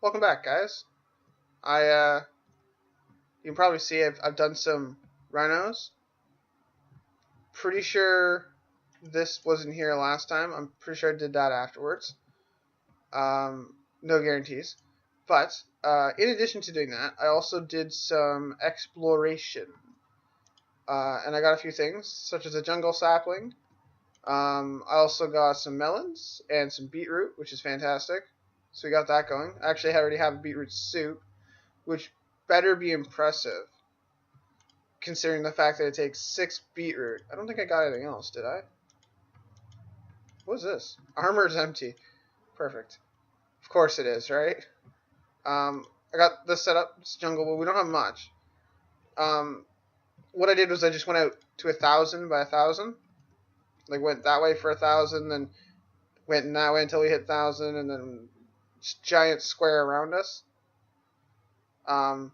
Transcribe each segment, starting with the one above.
Welcome back, guys. You can probably see I've done some rhinos. Pretty sure this wasn't here last time. I'm pretty sure I did that afterwards. No guarantees. But in addition to doing that, I also did some exploration. And I got a few things, such as a jungle sapling. I also got some melons and some beetroot, which is fantastic. So we got that going. I actually already have a beetroot soup, which better be impressive, considering the fact that it takes 6 beetroot. I don't think I got anything else, did I? What is this? Armor's empty. Perfect. Of course it is, right? I got this set up. It's jungle, but we don't have much. What I did was I just went out to 1,000 by 1,000. Like went that way for 1,000, then went in that way until we hit 1,000, and then just giant square around us. As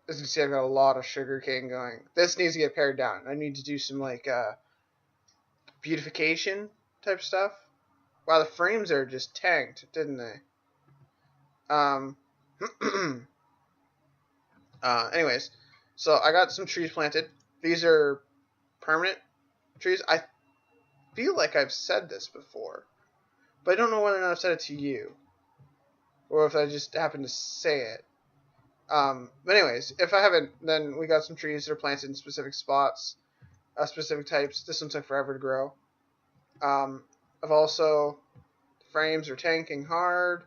you can see, I've got a lot of sugar cane going. This needs to get pared down. I need to do some like beautification type stuff. Wow, the frames are just tanked, didn't they? Anyways, so I got some trees planted. These are permanent trees. I feel like I've said this before, but I don't know whether or not I've said it to you, or if I just happened to say it. But anyways, if I haven't, then we got some trees that are planted in specific spots, specific types. This one took forever to grow. I've also, the frames are tanking hard.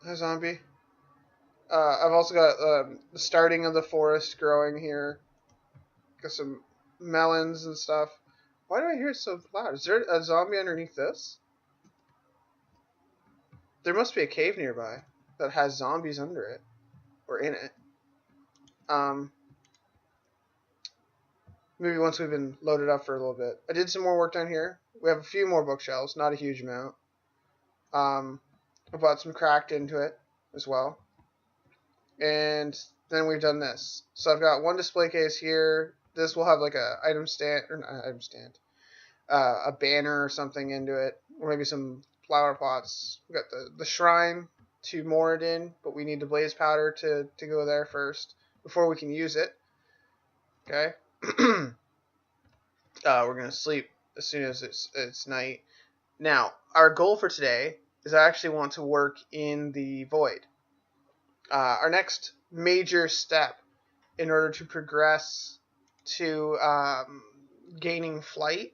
A zombie. I've also got the starting of the forest growing here. Got some melons and stuff. Why do I hear it so loud? Is there a zombie underneath this? There must be a cave nearby that has zombies under it, or in it. Maybe once we've been loaded up for a little bit. I did some more work down here. We have a few more bookshelves, not a huge amount. I bought some cracked into it as well. And then we've done this. So I've got one display case here. This will have like a item stand, or not item stand, a banner or something into it, or maybe some flower pots. We got the shrine to moor it in, but we need the blaze powder to go there first before we can use it. Okay. We're gonna sleep as soon as it's night. Now, our goal for today is I actually want to work in the void. Our next major step in order to progress to gaining flight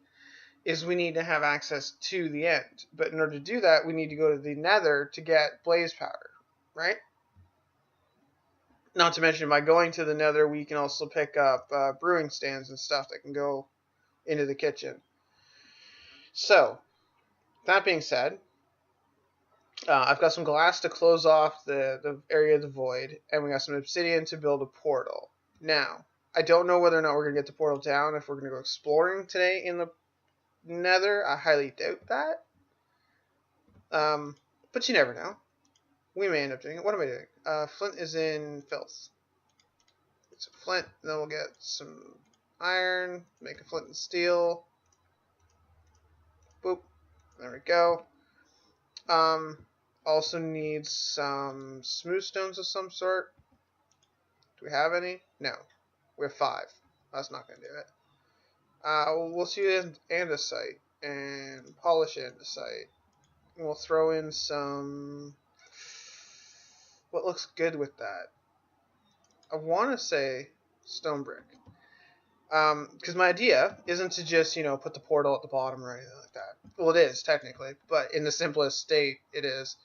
is we need to have access to the end. But in order to do that, we need to go to the Nether to get blaze powder, right? Not to mention, by going to the Nether, we can also pick up brewing stands and stuff that can go into the kitchen. So, that being said, I've got some glass to close off the area of the void, and we got some obsidian to build a portal. Now, I don't know whether or not we're going to get the portal down if we're going to go exploring today in the Nether. I highly doubt that. But you never know. We may end up doing it. What am I doing? Flint is in filth. Get some flint, then we'll get some iron, make a flint and steel. Boop. There we go. Also need some smooth stones of some sort. Do we have any? No. We have 5. That's not going to do it. We'll see andesite and polish andesite. And we'll throw in some... What looks good with that? I want to say stone brick. Because my idea isn't to just, put the portal at the bottom or anything like that. Well, it is, technically. But in the simplest state, it is.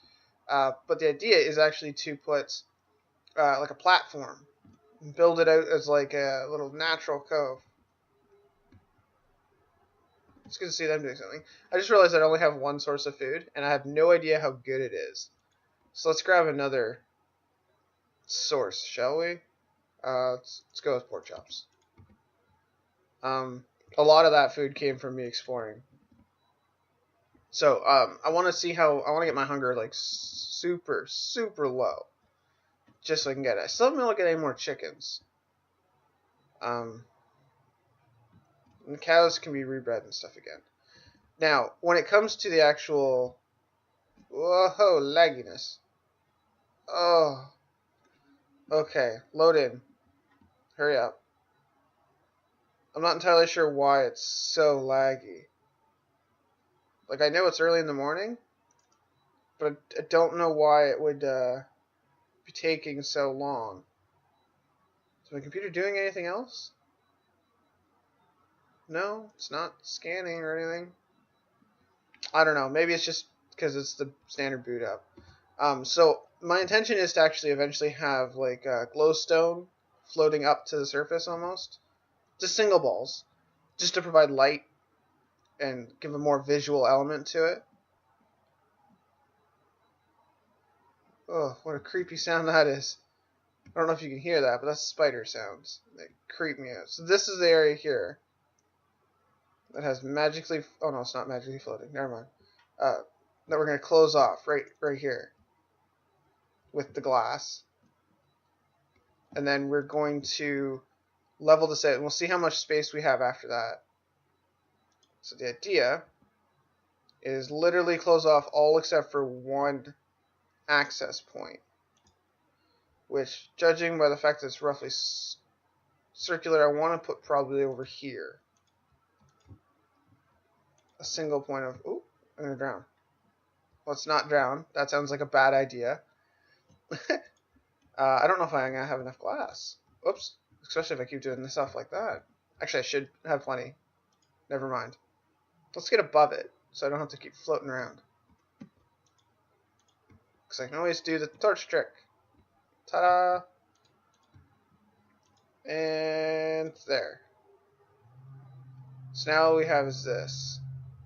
But the idea is actually to put like a platform and build it out as like a little natural cove. It's good to see them doing something. I just realized I only have one source of food, and I have no idea how good it is. So let's grab another source, shall we? Let's go with pork chops. A lot of that food came from me exploring. So, I want to see I want to get my hunger, like, super, super low. Just so I can get it. I still haven't been able to get any more chickens. And the cows can be rebred and stuff again. Now, when it comes to the actual Whoa, lagginess. Oh. Okay, load in. Hurry up. I'm not entirely sure why it's so laggy. Like, I know it's early in the morning, but I don't know why it would be taking so long. Is my computer doing anything else? No, it's not scanning or anything. I don't know. Maybe it's just because it's the standard boot up. So my intention is to actually eventually have like glowstone floating up to the surface almost. Just single balls. Just to provide light and give a more visual element to it. Oh, what a creepy sound that is. I don't know if you can hear that, but that's spider sounds. They creep me out. So this is the area here that has magically... Oh, no, it's not magically floating. Never mind. That we're going to close off right here with the glass. And then we're going to level this out, and we'll see how much space we have after that. So the idea is literally close off all except for one access point, which, judging by the fact that it's roughly circular, I want to put probably over here. A single point of... Ooh, I'm going to drown. Let's not drown. That sounds like a bad idea. I don't know if I'm going to have enough glass. Oops. Especially if I keep doing this stuff like that. Actually, I should have plenty. Never mind. Let's get above it, so I don't have to keep floating around. Because I can always do the torch trick. Ta-da! And there. So now all we have is this.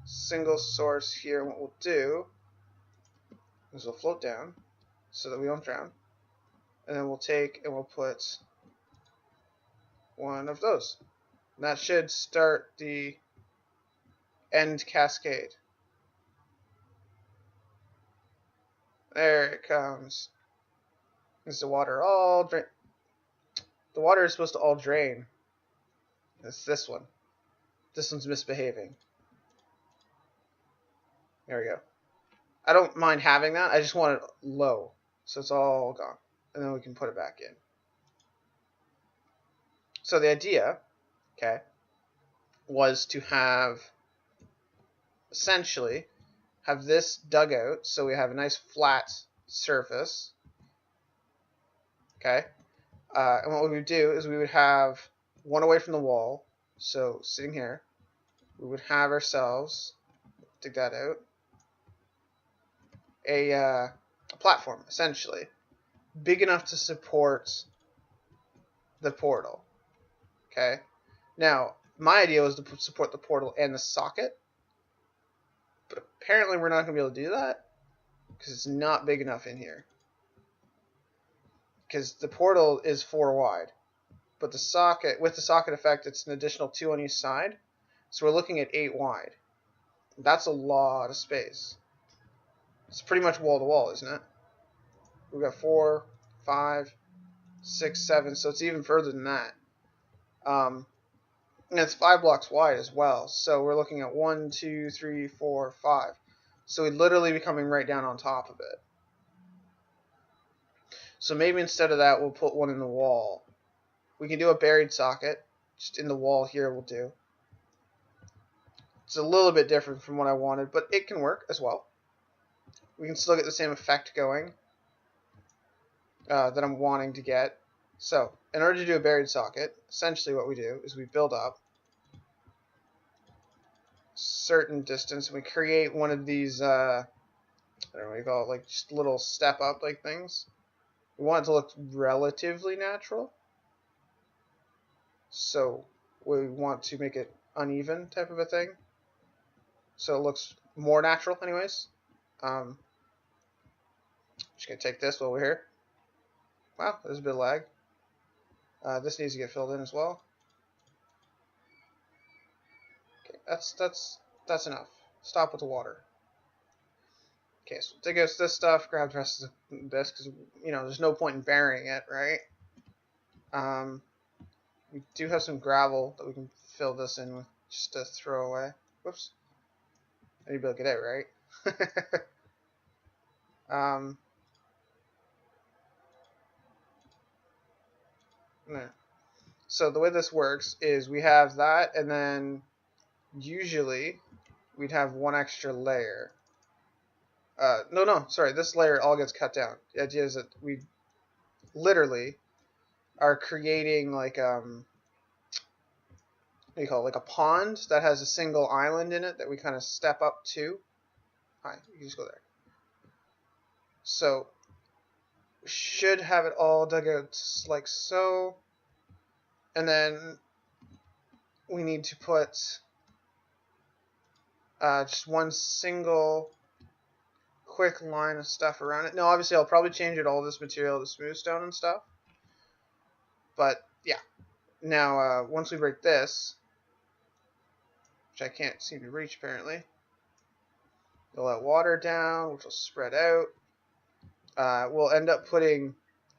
Single source here. And what we'll do is we'll float down so that we don't drown. And then we'll take and we'll put one of those. And that should start the end cascade. There it comes. Is the water all drain? The water is supposed to all drain. It's this one. This one's misbehaving. There we go. I don't mind having that. I just want it low. So it's all gone. And then we can put it back in. So the idea, okay, was to have, essentially, have this dug out so we have a nice flat surface. Okay. And what we would do is we would have one away from the wall. So sitting here, we would have ourselves, dig that out, a platform, essentially, big enough to support the portal. Okay. Now, my idea was to support the portal and the socket, but apparently we're not going to be able to do that because it's not big enough in here. Because the portal is 4 wide, but the socket, with the socket effect, it's an additional 2 on each side. So we're looking at 8 wide. That's a lot of space. It's pretty much wall to wall, isn't it? We've got 4, 5, 6, 7, so it's even further than that. And it's 5 blocks wide as well. So we're looking at 1, 2, 3, 4, 5. So we'd literally be coming right down on top of it. So maybe instead of that, we'll put one in the wall. We can do a buried socket. Just in the wall here will do. It's a little bit different from what I wanted, but it can work as well. We can still get the same effect going that I'm wanting to get. So, in order to do a buried socket, essentially what we do is we build up a certain distance, and we create one of these, I don't know what you call it, like just little step up like things. We want it to look relatively natural. So, we want to make it uneven type of a thing. So it looks more natural anyways. Just going to take this while we're here. Wow, there's a bit of lag. This needs to get filled in as well. Okay, that's enough. Stop with the water. Okay, so take out this stuff, grab the rest of this, because, you know, there's no point in burying it, right? We do have some gravel that we can fill this in with just to throw away. Whoops. I need to be able to get out, right? No. So the way this works is we have that, and then usually we'd have one extra layer. No, sorry, this layer all gets cut down. The idea is that we literally are creating like what do you call it? Like a pond that has a single island in it that we kind of step up to. Hi, you can just go there. So we should have it all dug out like so, and then we need to put just one single quick line of stuff around it. Now, obviously, I'll probably change it all this material to smooth stone and stuff. But yeah, now once we break this, which I can't seem to reach apparently, we'll let water down, which will spread out. We'll end up putting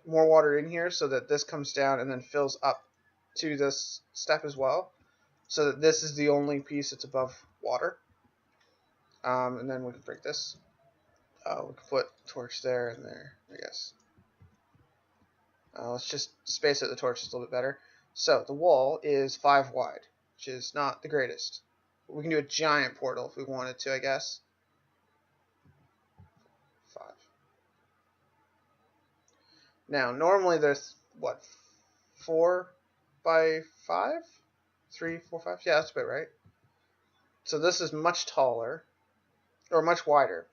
more water in here so that this comes down and then fills up to this step as well, so that this is the only piece that's above water. And then we can break this. We can put torch there and there, I guess. Let's just space out the torches a little bit better. So the wall is 5 wide, which is not the greatest. But we can do a giant portal if we wanted to, I guess. 5. Now, normally there's, what, 4 by 5? 3, 4, 5? Yeah, that's about right. So this is much taller, or much wider,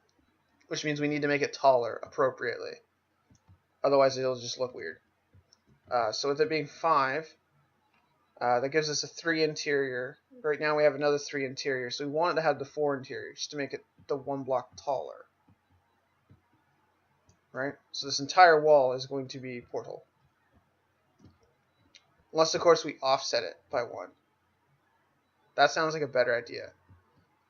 which means we need to make it taller appropriately. Otherwise, it'll just look weird. So with it being 5, that gives us a 3 interior. Right now we have another 3 interior, so we want it to have the 4 interior, just to make it the 1 block taller. Right? So this entire wall is going to be portal. Unless, of course, we offset it by 1. That sounds like a better idea.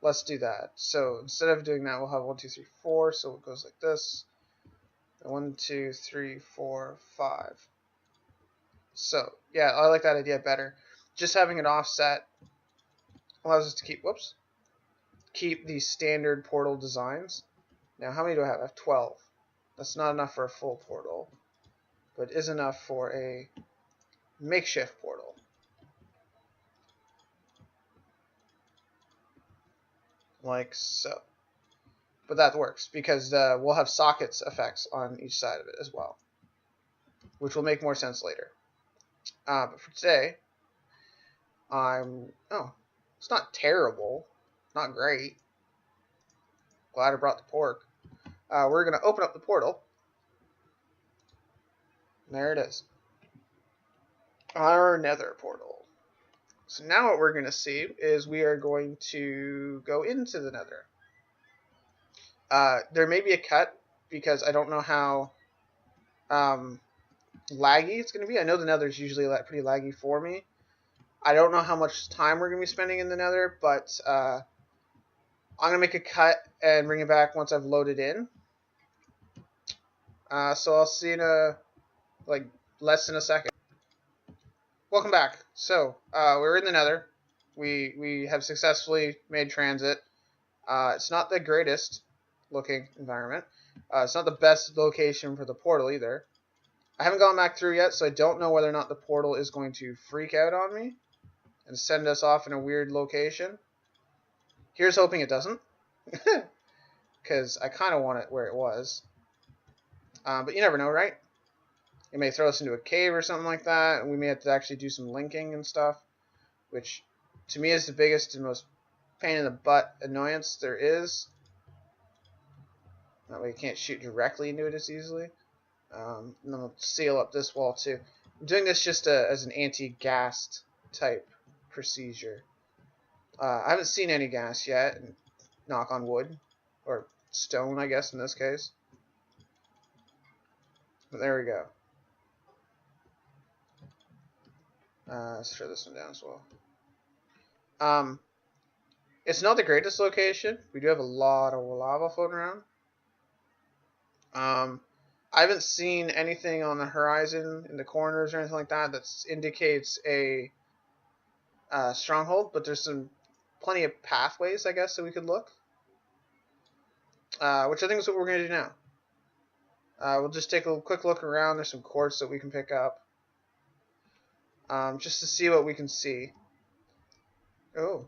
Let's do that. So instead of doing that, we'll have 1, 2, 3, 4, so it goes like this. 1, 2, 3, 4, 5. So, yeah, I like that idea better. Just having it offset allows us to keep the standard portal designs. Now, how many do I have? I have 12. That's not enough for a full portal, but is enough for a makeshift portal. Like so. But that works, because we'll have sockets effects on each side of it as well, which will make more sense later. But for today, it's not terrible, not great. Glad I brought the pork. We're going to open up the portal. There it is. Our Nether portal. So now what we're going to see is we are going to go into the Nether. There may be a cut, because I don't know how laggy it's going to be. I know the Nether is usually pretty laggy for me. I don't know how much time we're going to be spending in the Nether, but I'm going to make a cut and bring it back once I've loaded in. So I'll see you in less than a second. Welcome back. So we're in the Nether. We have successfully made transit. It's not the greatest looking environment. It's not the best location for the portal either. I haven't gone back through yet, so I don't know whether or not the portal is going to freak out on me and send us off in a weird location. Here's hoping it doesn't, because I kind of want it where it was. But you never know, right? It may throw us into a cave or something like that, and we may have to actually do some linking and stuff, which to me is the biggest and most pain in the butt annoyance there is. That way you can't shoot directly into it as easily. And then we'll seal up this wall too. I'm doing this just as an anti-ghast type procedure. I haven't seen any ghast yet, and knock on wood, or stone I guess in this case. But there we go. Let's shut this one down as well. It's not the greatest location. We do have a lot of lava floating around. I haven't seen anything on the horizon in the corners or anything like that that indicates a stronghold, but there's plenty of pathways, I guess, that we could look. Which I think is what we're going to do now. We'll just take a quick look around. There's some quartz that we can pick up. Just to see what we can see. Oh.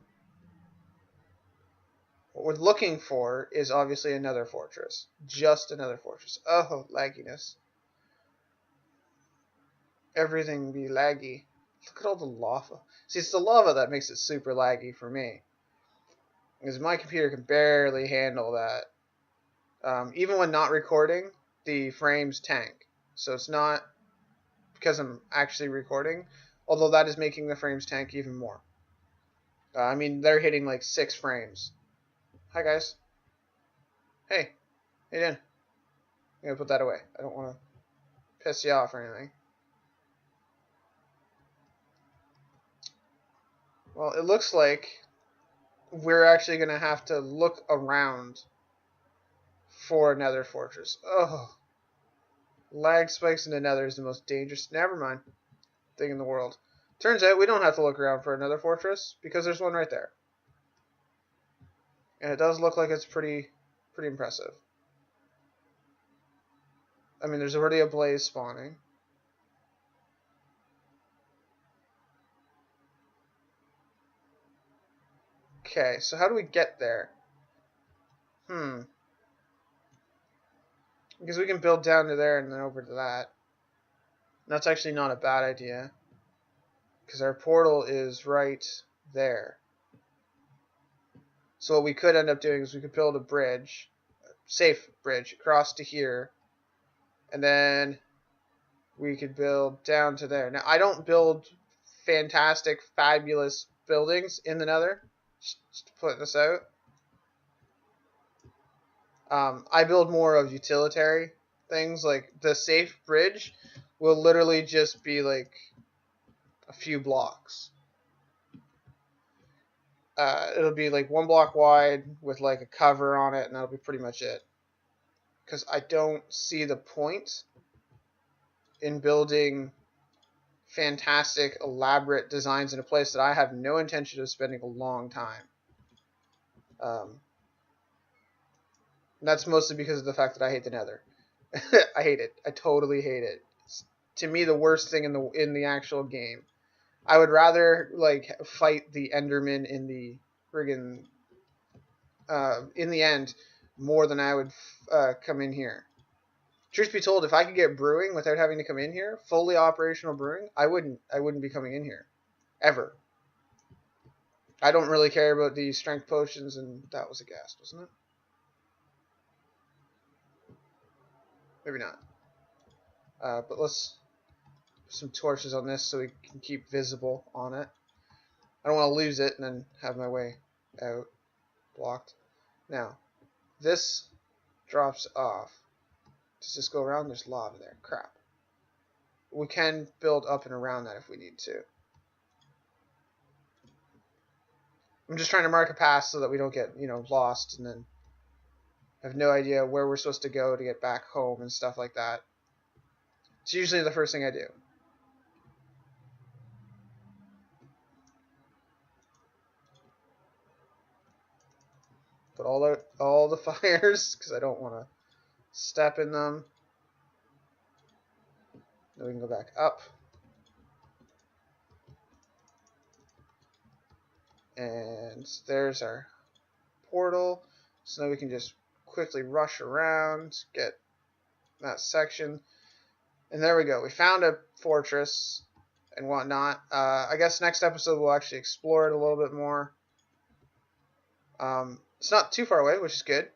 What we're looking for is obviously another fortress. Just another fortress. Oh, lagginess. Everything be laggy. Look at all the lava. See, it's the lava that makes it super laggy for me. Because my computer can barely handle that. Even when not recording, the frames tank. So it's not because I'm actually recording, although that is making the frames tank even more. I mean, they're hitting like 6 frames. Hi, guys. Hey, how you doing? I'm going to put that away. I don't want to piss you off or anything. Well, it looks like we're actually going to have to look around for another fortress. Oh, lag spikes in the Nether is the most dangerous, never mind, thing in the world. Turns out we don't have to look around for another fortress because there's one right there. And it does look like it's pretty impressive. I mean, there's already a blaze spawning. Okay, so how do we get there? Because we can build down to there and then over to that. That's actually not a bad idea. Because our portal is right there. So what we could end up doing is we could build a bridge, a safe bridge, across to here. And then we could build down to there. Now, I don't build fantastic, fabulous buildings in the Nether. Just putting this out. I build more of utilitarian things. Like the safe bridge will literally just be like a few blocks. It'll be like 1 block wide with like a cover on it, and that'll be pretty much it. Because I don't see the point in building fantastic, elaborate designs in a place that I have no intention of spending a long time. That's mostly because of the fact that I hate the Nether. I hate it. I totally hate it. It's, to me, the worst thing in the actual game. I would rather like fight the Enderman in the friggin' in the end more than I would come in here. Truth be told, if I could get brewing without having to come in here, fully operational brewing, I wouldn't be coming in here ever. I don't really care about the strength potions, and that was a ghast, wasn't it? Maybe not. But let's put some torches on this so we can keep visible on it. I don't want to lose it and then have my way out blocked. Now, this drops off. Does this go around? There's lava there. Crap. We can build up and around that if we need to. I'm just trying to mark a path so that we don't get, lost and then have no idea where we're supposed to go to get back home and stuff like that. It's usually the first thing I do. Put all the fires because I don't want to step in them. Then we can go back up. And there's our portal. So now we can just quickly rush around, get that section. And there we go. We found a fortress and whatnot. I guess next episode we'll actually explore it a little bit more. It's not too far away, which is good.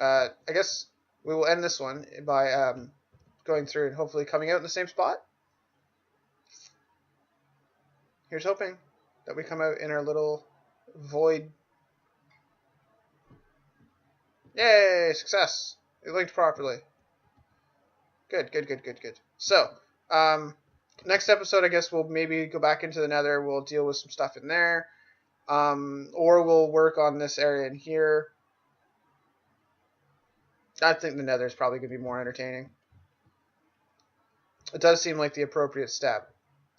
I guess we will end this one by going through and hopefully coming out in the same spot. Here's hoping that we come out in our little void. Yay! Success! It linked properly. Good. So, next episode, I guess we'll maybe go back into the Nether. We'll deal with some stuff in there. Or we'll work on this area in here. I think the Nether is probably going to be more entertaining. It does seem like the appropriate step.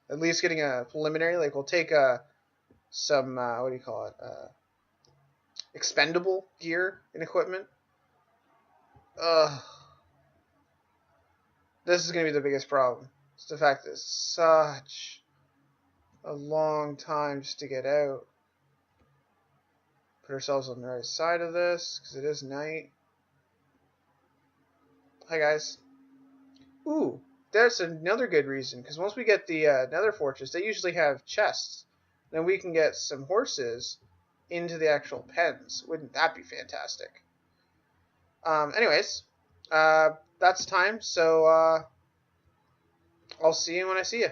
At least getting a preliminary, like we'll take some, what do you call it, expendable gear and equipment. This is going to be the biggest problem. It's the fact that it's such a long time just to get out. Put ourselves on the right side of this, because it is night. Hi, guys. Ooh, that's another good reason, because once we get the Nether Fortress, they usually have chests. Then we can get some horses into the actual pens. Wouldn't that be fantastic? Anyways, that's time, so I'll see you when I see you.